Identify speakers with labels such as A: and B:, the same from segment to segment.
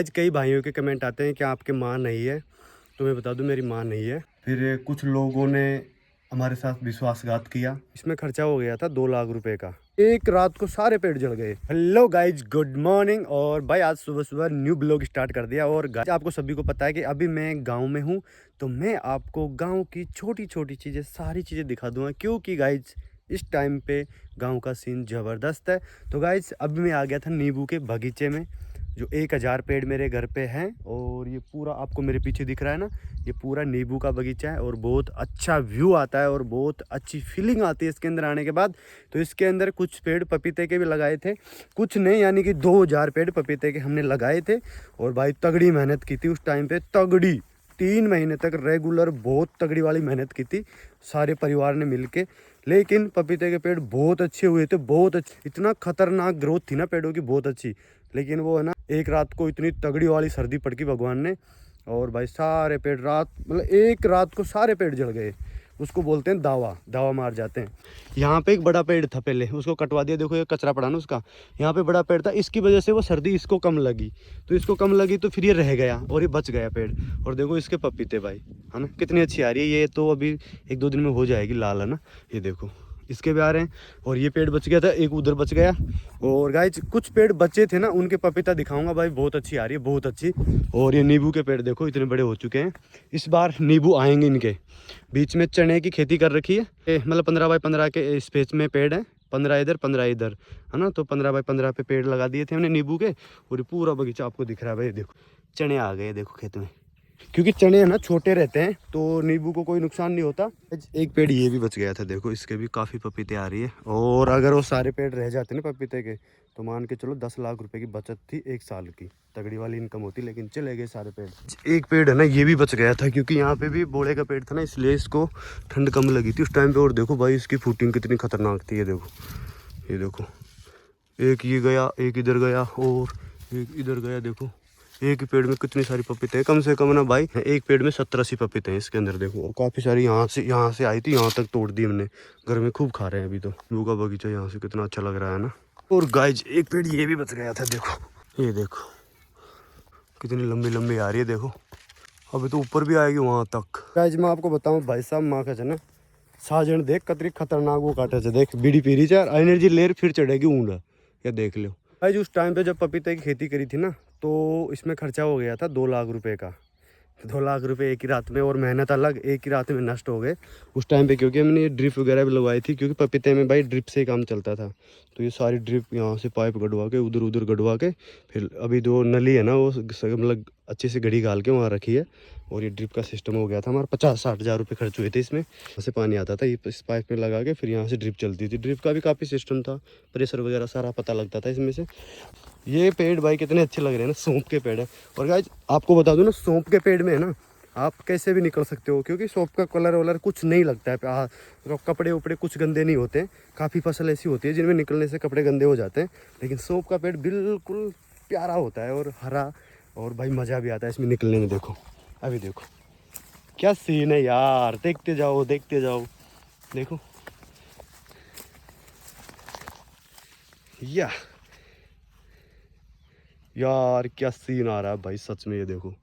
A: आज कई भाइयों के कमेंट आते हैं कि आपकी माँ नहीं है, तो मैं बता दूं मेरी माँ नहीं है। फिर कुछ लोगों ने हमारे साथ विश्वासघात किया। इसमें खर्चा हो गया था 2 लाख रुपए का। एक रात को सारे पेड़ जल गए। Hello guys, good morning. और भाई आज सुबह सुबह न्यू ब्लॉग स्टार्ट कर दिया। और गाइज आपको सभी को पता है कि अभी मैं गांव में हूं, तो मैं आपको गांव की छोटी छोटी चीज़ें, सारी चीज़ें दिखा दूंगा, क्योंकि गाइज इस टाइम पे गांव का सीन ज़बरदस्त है। तो गाइज अभी मैं आ गया था नींबू के बगीचे में, जो 1000 पेड़ मेरे घर पे हैं। और ये पूरा आपको मेरे पीछे दिख रहा है ना, ये पूरा नींबू का बगीचा है। और बहुत अच्छा व्यू आता है और बहुत अच्छी फीलिंग आती है इसके अंदर आने के बाद। तो इसके अंदर कुछ पेड़ पपीते के भी लगाए थे, कुछ नहीं, यानी कि 2000 पेड़ पपीते के हमने लगाए थे। और भाई तगड़ी मेहनत की थी उस टाइम पे, तगड़ी 3 महीने तक रेगुलर बहुत तगड़ी वाली मेहनत की थी सारे परिवार ने मिलके। लेकिन पपीते के पेड़ बहुत अच्छे हुए थे, बहुत अच्छे। इतना खतरनाक ग्रोथ थी ना पेड़ों की, बहुत अच्छी। लेकिन वो है ना, एक रात को इतनी तगड़ी वाली सर्दी पड़ गई भगवान ने, और भाई सारे पेड़ मतलब एक रात को सारे पेड़ जल गए। उसको बोलते हैं दावा, दावा मार जाते हैं। यहाँ पे एक बड़ा पेड़ था पहले, उसको कटवा दिया। देखो ये कचरा पड़ा ना उसका, यहाँ पे बड़ा पेड़ था, इसकी वजह से वो सर्दी इसको कम लगी। तो इसको कम लगी तो फिर ये रह गया और ये बच गया पेड़। और देखो इसके पपीते भाई, है ना, कितनी अच्छी आ रही है। ये तो अभी 1-2 दिन में हो जाएगी लाल, है ना। ये देखो इसके भी आ रहे हैं। और ये पेड़ बच गया था, एक उधर बच गया। और गाइज कुछ पेड़ बचे थे ना, उनके पपीता दिखाऊंगा भाई, बहुत अच्छी आ रही है, बहुत अच्छी। और ये नींबू के पेड़ देखो इतने बड़े हो चुके हैं। इस बार नींबू आएंगे इनके। बीच में चने की खेती कर रखी है, मतलब 15x15 के स्पेस में पेड़ है, 15 इधर 15 इधर, है ना। तो 15x15 पे पेड़ लगा दिए थे हमने नींबू के। और ये पूरा बगीचा आपको दिख रहा है भाई, देखो चने आ गए, देखो खेत में। क्योंकि चने है ना छोटे रहते हैं, तो नींबू को कोई नुकसान नहीं होता। एक पेड़ ये भी बच गया था, देखो इसके भी काफ़ी पपीते आ रही है। और अगर वो सारे पेड़ रह जाते ना पपीते के, तो मान के चलो 10 लाख रुपए की बचत थी 1 साल की, तगड़ी वाली इनकम होती। लेकिन चले गए सारे पेड़। एक पेड़ है ना ये भी बच गया था, क्योंकि यहाँ पे भी बोड़े का पेड़ था ना, इसलिए इसको ठंड कम लगी थी उस टाइम पे। और देखो भाई इसकी फूटिंग कितनी खतरनाक थी, ये देखो, ये देखो। एक ये गया, एक इधर गया, और एक इधर गया। देखो एक ही पेड़ में कितनी सारी पपीते हैं, कम से कम ना भाई एक पेड़ में 70-80 पपीते हैं इसके अंदर, देखो। और काफ़ी सारी यहाँ से आई थी, यहाँ तक तोड़ दी हमने। घर में खूब खा रहे हैं अभी तो। नींबू का बगीचा यहाँ से कितना अच्छा लग रहा है ना। और गाइज एक पेड़ ये भी बच गया था, देखो ये देखो कितनी लंबी लंबी आ रही है, देखो अभी तो ऊपर भी आएगी वहाँ तक। गाइज मैं आपको बताऊँ भाई साहब, माँ का ना साजन देख कतरी खतरनाक वो काटे से, देख बीड़ी पी रही है, एनर्जी लेर फिर चढ़ेगी ऊँड़ा, या देख लो। भाई उस टाइम पे जब पपीते की खेती करी थी ना, तो इसमें खर्चा हो गया था 2 लाख रुपए का। 2 लाख रुपए एक ही रात में, और मेहनत अलग, एक ही रात में नष्ट हो गए उस टाइम पे। क्योंकि हमने ये ड्रिप वगैरह भी लगवाई थी, क्योंकि पपीते में भाई ड्रिप से ही काम चलता था। तो ये सारी ड्रिप यहाँ से पाइप गढ़वा के उधर उधर गढ़वा के, फिर अभी जो नली है ना वो मतलब अच्छे से घड़ी गाल के वहाँ रखी है। और ये ड्रिप का सिस्टम हो गया था हमारा, 50-60 हज़ार रुपये खर्च हुए थे इसमें। यहाँ से पानी आता था, ये इस पाइप में लगा के फिर यहाँ से ड्रिप चलती थी। ड्रिप का भी काफ़ी सिस्टम था, प्रेशर वगैरह सारा पता लगता था इसमें से। ये पेड़ भाई कितने अच्छे लग रहे हैं ना, सौंफ के पेड़ है। और गाइस आपको बता दूं ना, सौंफ के पेड़ में है ना आप कैसे भी निकल सकते हो, क्योंकि सौंफ का कलर वलर कुछ नहीं लगता है। कपड़े उपड़े कुछ गंदे नहीं होते। काफ़ी फसल ऐसी होती है जिनमें निकलने से कपड़े गंदे हो जाते हैं, लेकिन सौंफ का पेड़ बिल्कुल प्यारा होता है और हरा। और भाई मज़ा भी आता है इसमें निकलने में। देखो अभी देखो क्या सीन है यार, देखते जाओ देखते जाओ। देखो यार क्या सीन आ रहा है भाई सच में। ये देखो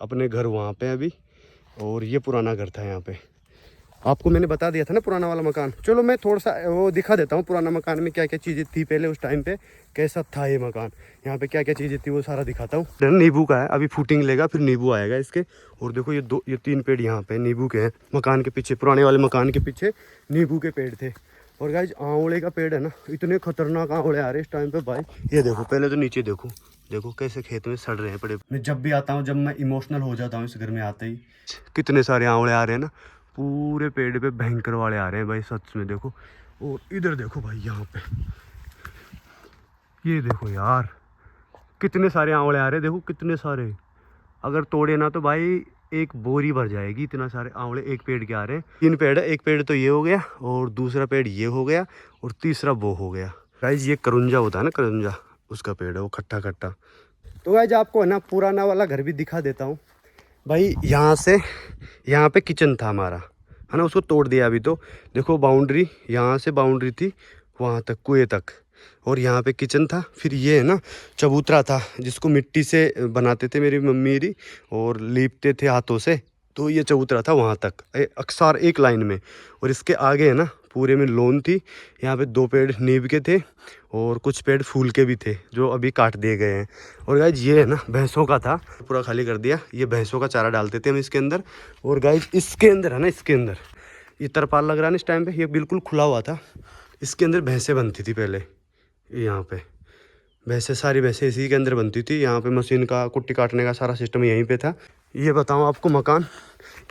A: अपने घर वहाँ पे अभी, और ये पुराना घर था यहाँ पे। आपको मैंने बता दिया था ना पुराना वाला मकान। चलो मैं थोड़ा सा वो दिखा देता हूँ, पुराना मकान में क्या क्या चीज़ें थी पहले उस टाइम पे, कैसा था ये मकान, यहाँ पे क्या क्या चीज़ें थी वो सारा दिखाता हूँ। नींबू का है, अभी फूटिंग लेगा फिर नींबू आएगा इसके। और देखो ये 3 पेड़ यहाँ पे नींबू के हैं। मकान के पीछे, पुराने वाले मकान के पीछे नींबू के पेड़ थे। और गाइज आंवले का पेड़ है ना, इतने खतरनाक आंवले आ रहे हैं इस टाइम पे भाई। ये देखो पहले तो नीचे देखो, देखो कैसे खेत में सड़ रहे हैं पड़े। मैं जब भी आता हूँ, जब मैं इमोशनल हो जाता हूँ इस घर में आते ही, कितने सारे आंवले आ रहे हैं ना, पूरे पेड़ पे भयंकर वाले आ रहे हैं भाई सच में। देखो और इधर देखो भाई, यहाँ पे ये देखो यार कितने सारे आंवले आ रहे हैं, देखो कितने सारे। अगर तोड़े ना तो भाई एक बोरी भर जाएगी, इतना सारे आंवले एक पेड़ के आ रहे हैं। 3 पेड़ है, एक पेड़ तो ये हो गया, और दूसरा पेड़ ये हो गया, और तीसरा वो हो गया। गाइज ये करंजा होता है ना, करंजा, उसका पेड़ है वो खट्टा खट्टा। तो गाइज आपको है ना पुराना वाला घर भी दिखा देता हूँ भाई। यहाँ पे किचन था हमारा, है ना, उसको तोड़ दिया अभी तो। देखो बाउंड्री, यहाँ से बाउंड्री थी वहाँ तक, कुएं तक। और यहाँ पे किचन था। फिर ये है ना चबूतरा था जिसको मिट्टी से बनाते थे मेरी मम्मी मेरी, और लीपते थे हाथों से। तो ये चबूतरा था वहाँ तक अक्सर एक लाइन में। और इसके आगे है ना पूरे में लॉन थी। यहाँ पे 2 पेड़ नीम के थे और कुछ पेड़ फूल के भी थे जो अभी काट दिए गए हैं। और गाइज ये है ना भैंसों का था, पूरा खाली कर दिया। ये भैंसों का चारा डालते थे हम इसके अंदर। और गाइज इसके अंदर है ना, इसके अंदर ये तरपाल लग रहा है ना इस टाइम पे, ये बिल्कुल खुला हुआ था। इसके अंदर भैंसें बनती थी पहले। यहाँ पे भैंसें, सारी भैंसें इसी के अंदर बनती थी। यहाँ पे मशीन का कुट्टी काटने का सारा सिस्टम यहीं पे था। ये बताऊँ आपको मकान,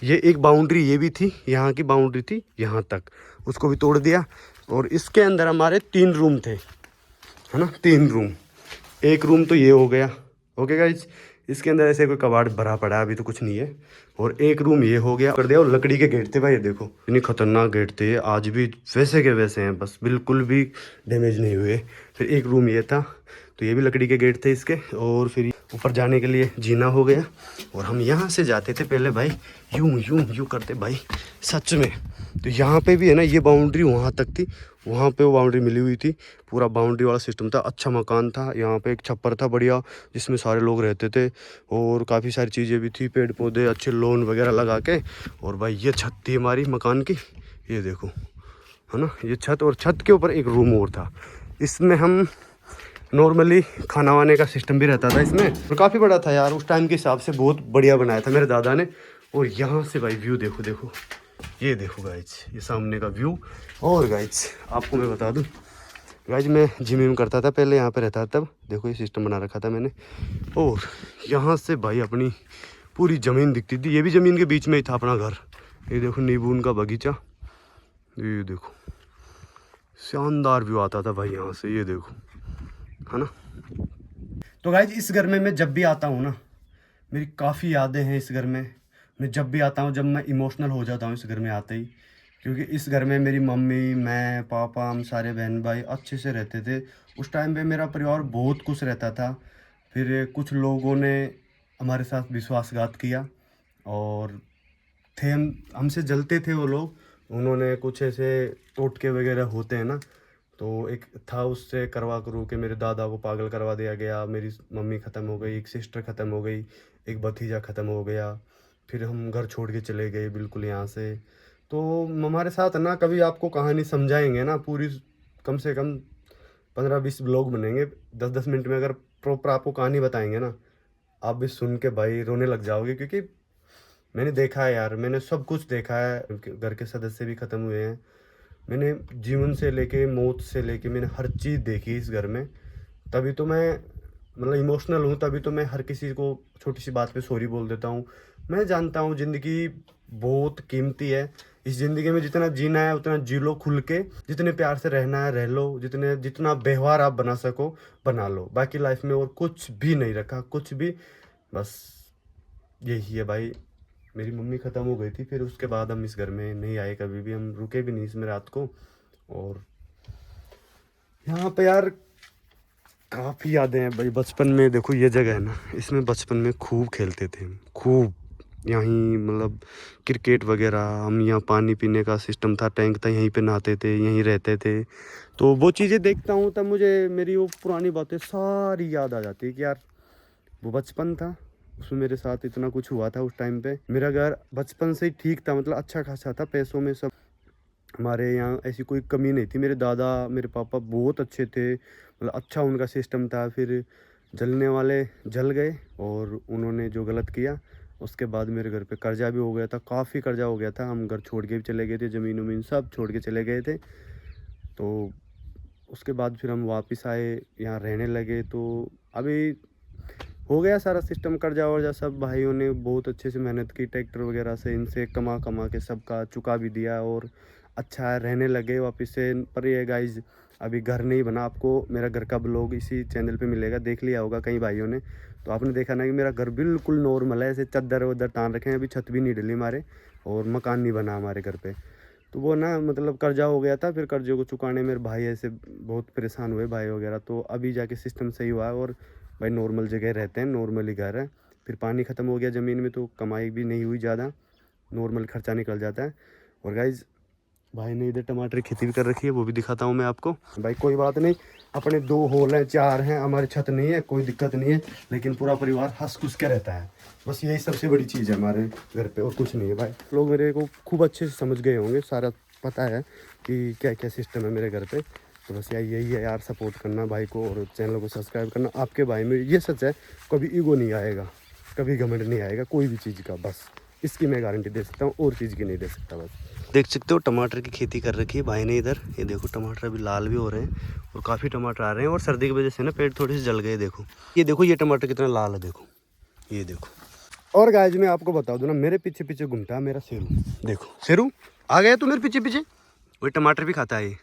A: ये एक बाउंड्री ये भी थी, यहाँ की बाउंड्री थी यहाँ तक, उसको भी तोड़ दिया। और इसके अंदर हमारे 3 रूम थे, है ना, 3 रूम। एक रूम तो ये हो गया, ओके गाइज। इसके अंदर ऐसे कोई कबाड़ भरा पड़ा है, अभी तो कुछ नहीं है। और एक रूम ये हो गया कर दिया। और लकड़ी के गेट थे भाई, ये देखो इतनी खतरनाक गेट थे, आज भी वैसे के वैसे हैं, बस बिल्कुल भी डैमेज नहीं हुए। फिर एक रूम ये था, तो ये भी लकड़ी के गेट थे इसके। और फिर ऊपर जाने के लिए जीना हो गया। और हम यहाँ से जाते थे पहले भाई, यूं यूं यूं करते भाई, सच में। तो यहाँ पे भी है ना, ये बाउंड्री वहाँ तक थी, वहाँ पे वो बाउंड्री मिली हुई थी। पूरा बाउंड्री वाला सिस्टम था, अच्छा मकान था। यहाँ पे एक छप्पर था बढ़िया, जिसमें सारे लोग रहते थे। और काफ़ी सारी चीज़ें भी थी, पेड़ पौधे अच्छे, लॉन वगैरह लगा के। और भाई ये छत थी हमारी मकान की, ये देखो, है ना, ये छत। और छत के ऊपर एक रूम और था। इसमें हम नॉर्मली खाना वाने का सिस्टम भी रहता था इसमें। और काफ़ी बड़ा था यार, उस टाइम के हिसाब से बहुत बढ़िया बनाया था मेरे दादा ने। और यहाँ से भाई व्यू देखो, देखो ये देखो गाइज, ये सामने का व्यू। और गाइज आपको मैं बता दूं, गाइज मैं जिम विम करता था पहले, यहाँ पे रहता था तब। देखो ये सिस्टम बना रखा था मैंने। और यहाँ से भाई अपनी पूरी ज़मीन दिखती थी। ये भी ज़मीन के बीच में ही था अपना घर। ये देखो नींबू का बगीचा, ये देखो शानदार व्यू आता था भाई यहाँ से, ये देखो, है ना। तो गाइज इस घर में मैं जब भी आता हूँ ना, मेरी काफ़ी यादें हैं इस घर में। मैं जब भी आता हूँ, जब मैं इमोशनल हो जाता हूँ इस घर में आते ही। क्योंकि इस घर में मेरी मम्मी, मैं, पापा, हम सारे बहन भाई अच्छे से रहते थे। उस टाइम पे मेरा परिवार बहुत खुश रहता था। फिर कुछ लोगों ने हमारे साथ विश्वासघात किया, और थे हमसे जलते थे वो लोग। उन्होंने कुछ ऐसे टोटके वगैरह होते हैं ना, तो एक था, उससे करवा करू के मेरे दादा को पागल करवा दिया गया। मेरी मम्मी ख़त्म हो गई, एक सिस्टर ख़त्म हो गई, एक भतीजा ख़त्म हो गया। फिर हम घर छोड़ के चले गए बिल्कुल यहाँ से। तो हमारे साथ ना, कभी आपको कहानी समझाएंगे ना पूरी, कम से कम 15-20 ब्लॉग बनेंगे 10-10 मिनट में। अगर प्रॉपर आपको कहानी बताएंगे ना, आप भी सुन के भाई रोने लग जाओगे। क्योंकि मैंने देखा है यार, मैंने सब कुछ देखा है। घर के सदस्य भी ख़त्म हुए हैं। मैंने जीवन से लेके मौत से लेके मैंने हर चीज़ देखी इस घर में। तभी तो मैं मतलब इमोशनल हूँ, तभी तो मैं हर किसी को छोटी सी बात पे सॉरी बोल देता हूँ। मैं जानता हूँ ज़िंदगी बहुत कीमती है। इस ज़िंदगी में जितना जीना है उतना जी लो खुल के, जितने प्यार से रहना है रह लो, जितना व्यवहार आप बना सको बना लो। बाकी लाइफ में और कुछ भी नहीं रखा, कुछ भी, बस यही है भाई। मेरी मम्मी ख़त्म हो गई थी, फिर उसके बाद हम इस घर में नहीं आए, कभी भी हम रुके भी नहीं इसमें रात को। और यहाँ पे यार काफ़ी यादें हैं भाई बचपन में। देखो ये जगह है ना, इसमें बचपन में खूब खेलते थे हम, खूब। यहीं मतलब क्रिकेट वगैरह, हम यहाँ पानी पीने का सिस्टम था, टैंक था, यहीं पे नहाते थे, यहीं रहते थे। तो वो चीज़ें देखता हूँ तब मुझे मेरी वो पुरानी बातें सारी याद आ जाती है कि यार वो बचपन था, उसमें मेरे साथ इतना कुछ हुआ था। उस टाइम पे मेरा घर बचपन से ही ठीक था, मतलब अच्छा खासा था, पैसों में सब हमारे यहाँ ऐसी कोई कमी नहीं थी। मेरे दादा मेरे पापा बहुत अच्छे थे, मतलब अच्छा उनका सिस्टम था। फिर जलने वाले जल गए, और उन्होंने जो गलत किया उसके बाद मेरे घर पे कर्जा भी हो गया था, काफ़ी कर्जा हो गया था। हम घर छोड़ के भी चले गए थे, ज़मीन वमीन सब छोड़ के चले गए थे। तो उसके बाद फिर हम वापस आए, यहाँ रहने लगे। तो अभी हो गया सारा सिस्टम, कर्जा वर्जा सब भाइयों ने बहुत अच्छे से मेहनत की, ट्रैक्टर वगैरह से इनसे कमा कमा के सबका चुका भी दिया, और अच्छा रहने लगे वापस से। पर ये गाइज अभी घर नहीं बना। आपको मेरा घर का ब्लॉग इसी चैनल पे मिलेगा, देख लिया होगा कई भाइयों ने। तो आपने देखा ना कि मेरा घर बिल्कुल नॉर्मल है, ऐसे चद्दर वद्दर तान रखे हैं, अभी छत भी नहीं डली हमारे, और मकान नहीं बना हमारे घर पे। तो वो ना मतलब कर्जा हो गया था, फिर कर्जे को चुकाने मेरे भाई ऐसे बहुत परेशान हुए भाई वगैरह। तो अभी जाके सिस्टम सही हुआ है, और भाई नॉर्मल जगह रहते हैं, नॉर्मली घर है। फिर पानी ख़त्म हो गया ज़मीन में, तो कमाई भी नहीं हुई ज़्यादा, नॉर्मल खर्चा निकल जाता है। और गाइज भाई ने इधर टमाटर की खेती भी कर रखी है, वो भी दिखाता हूँ मैं आपको। भाई कोई बात नहीं, अपने 2 होल हैं, 4 हैं, हमारी छत नहीं है, कोई दिक्कत नहीं है, लेकिन पूरा परिवार हंस खुश के रहता है। बस यही सबसे बड़ी चीज़ है हमारे घर पे, और कुछ नहीं है। भाई लोग मेरे को खूब अच्छे से समझ गए होंगे, सारा पता है कि क्या क्या सिस्टम है मेरे घर पे। तो बस यही है यार, सपोर्ट करना भाई को और चैनल को सब्सक्राइब करना। आपके भाई में ये सच है, कभी ईगो नहीं आएगा, कभी घमंड नहीं आएगा कोई भी चीज़ का, बस इसकी मैं गारंटी दे सकता हूँ, और चीज़ की नहीं दे सकता। बस देख सकते हो टमाटर की खेती कर रखी है भाई ने इधर। ये देखो टमाटर अभी लाल भी हो रहे हैं और काफ़ी टमाटर आ रहे हैं, और सर्दी की वजह से ना पेड़ थोड़े से जल गए। देखो ये टमाटर कितना लाल है, देखो ये देखो। और गाइस मैं आपको बता दूं ना, मेरे पीछे पीछे घूमता है मेरा शेरू। देखो शेरू आ गया तू मेरे पीछे पीछे, वही टमाटर भी खाता है ये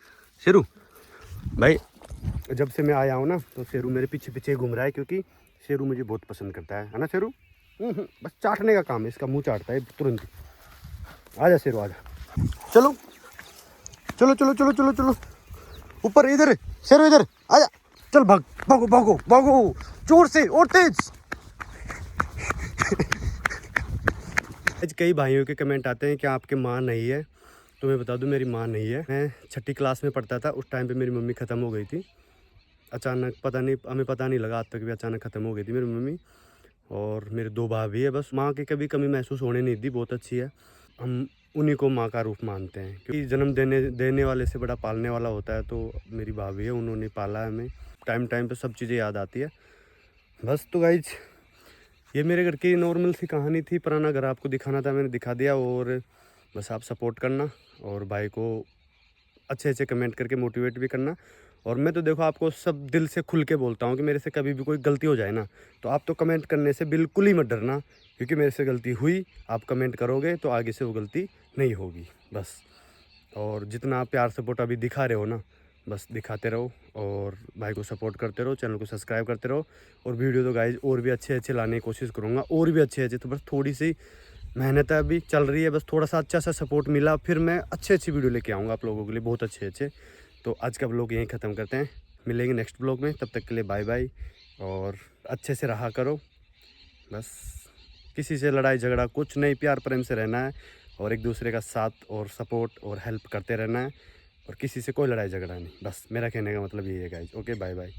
A: शेरू। भाई जब से मैं आया हूँ ना, तो शेरू मेरे पीछे पीछे घूम रहा है, क्योंकि शेरू मुझे बहुत पसंद करता है ना शेरू। बस चाटने का काम है इसका, मुँह चाटता है तुरंत ही। आ जा शेरू आ जा, चलो चलो चलो चलो चलो चलो ऊपर, इधर शेरू इधर आ जा, चल भाग, भागो भागो भागो जोर से और तेज। आज कई भाइयों के कमेंट आते हैं कि आपके माँ नहीं है, तो मैं बता दूं मेरी माँ नहीं है। मैं 6ठी क्लास में पढ़ता था, उस टाइम पे मेरी मम्मी ख़त्म हो गई थी अचानक, पता नहीं हमें पता नहीं लगा आज तक भी, अचानक ख़त्म हो गई थी मेरी मम्मी। और मेरे 2 भाभी है। बस माँ की कभी कमी महसूस होने नहीं दी, बहुत अच्छी है। हम उन्हीं को माँ का रूप मानते हैं, क्योंकि जन्म देने वाले से बड़ा पालने वाला होता है। तो मेरी भाभी है, उन्होंने पाला है हमें। टाइम टाइम पे सब चीज़ें याद आती है। बस तो गाइज ये मेरे घर की नॉर्मल सी कहानी थी, पुराना घर आपको दिखाना था, मैंने दिखा दिया। और बस आप सपोर्ट करना और भाई को अच्छे अच्छे कमेंट करके मोटिवेट भी करना। और मैं तो देखो आपको सब दिल से खुल के बोलता हूँ कि मेरे से कभी भी कोई गलती हो जाए ना, तो आप तो कमेंट करने से बिल्कुल ही मत डरना, क्योंकि मेरे से गलती हुई, आप कमेंट करोगे तो आगे से वो गलती नहीं होगी बस। और जितना आप प्यार सपोर्ट अभी दिखा रहे हो ना, बस दिखाते रहो और भाई को सपोर्ट करते रहो, चैनल को सब्सक्राइब करते रहो। और वीडियो तो गाइज और भी अच्छे अच्छे लाने की कोशिश करूँगा, और भी अच्छे अच्छे। तो बस थोड़ी सी मेहनत है अभी चल रही है, बस थोड़ा सा अच्छा सा सपोर्ट मिला, फिर मैं अच्छी अच्छी वीडियो लेके आऊँगा आप लोगों के लिए, बहुत अच्छे अच्छे। तो आज का ब्लॉग यहीं ख़त्म करते हैं, मिलेंगे नेक्स्ट ब्लॉग में, तब तक के लिए बाय बाय। और अच्छे से रहा करो, बस किसी से लड़ाई झगड़ा कुछ नहीं, प्यार प्रेम से रहना है, और एक दूसरे का साथ और सपोर्ट और हेल्प करते रहना है, और किसी से कोई लड़ाई झगड़ा नहीं। बस मेरा कहने का मतलब यही है गाइज। Okay bye bye.